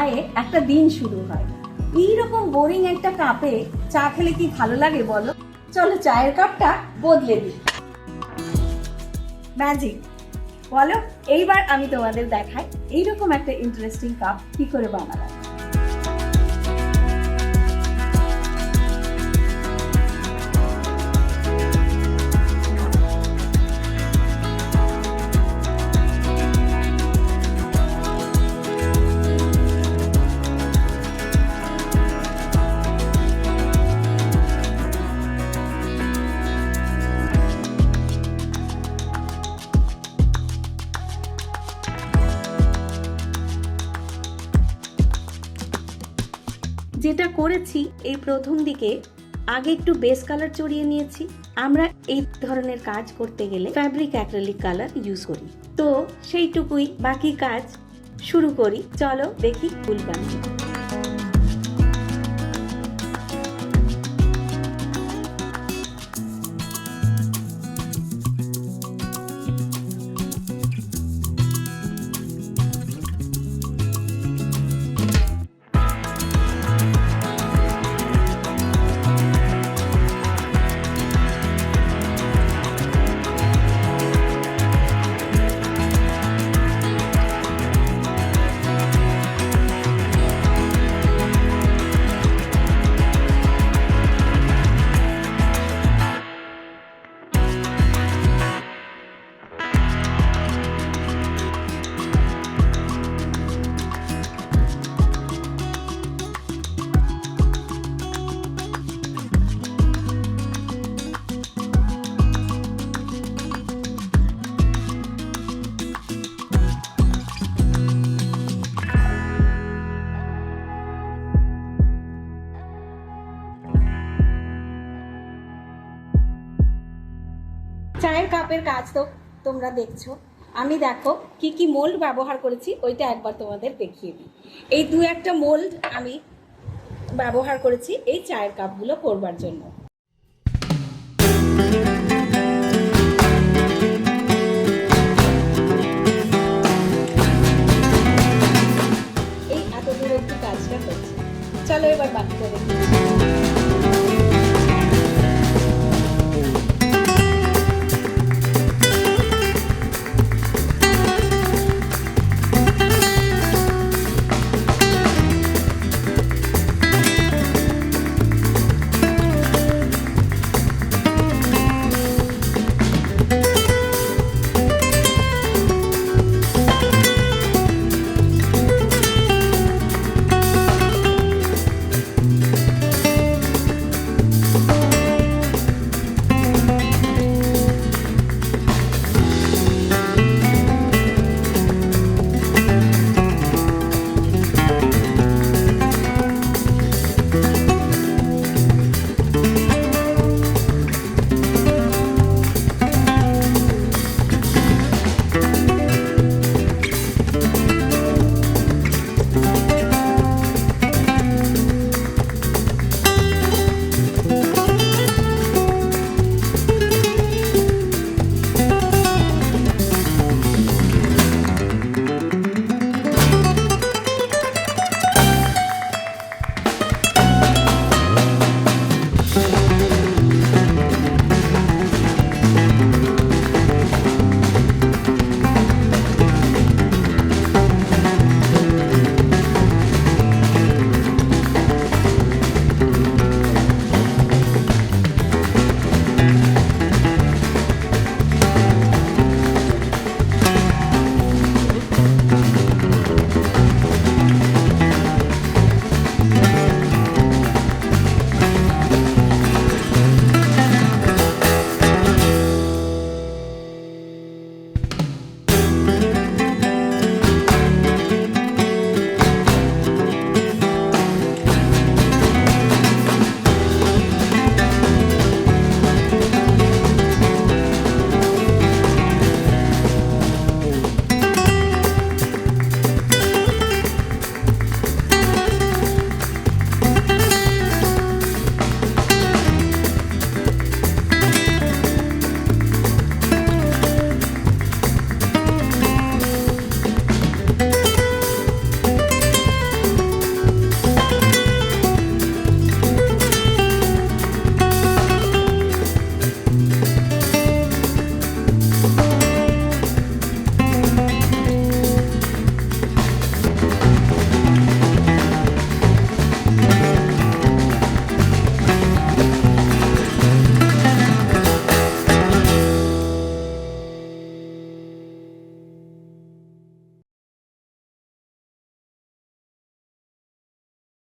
চায়ে একটা দিন শুরু হয়। এইরকম বোরিং একটা কাপে চা খেলে কি ভালো লাগে বলো? চলো চায়ের কাপটা বদলে দিই। ম্যাজিক বলো, এইবার আমি তোমাদের দেখাই এইরকম একটা ইন্টারেস্টিং কাপ কি করে বানাবো। যেটা করেছি এই প্রথম দিকে আগে একটু বেস কালার চড়িয়ে নিয়েছি। আমরা এই ধরনের কাজ করতে গেলে ফ্যাব্রিক অ্যাক্রিলিক কালার ইউজ করি, তো সেইটুকুই। বাকি কাজ শুরু করি, চলো দেখি ফুল বানিয়ে। চায়ের কাপের কাজ তো তোমরা দেখছো। আমি দেখো কি কি মোল্ড ব্যবহার করেছি ওইটা একবার তোমাদের দেখিয়ে দিই। এই দু একটা মোল্ড আমি ব্যবহার করেছি এই চায়ের কাপগুলো করবার জন্য। এই এত দূর অব্দি কাজটা হচ্ছে, চলো এবার বাকিটা দেখি।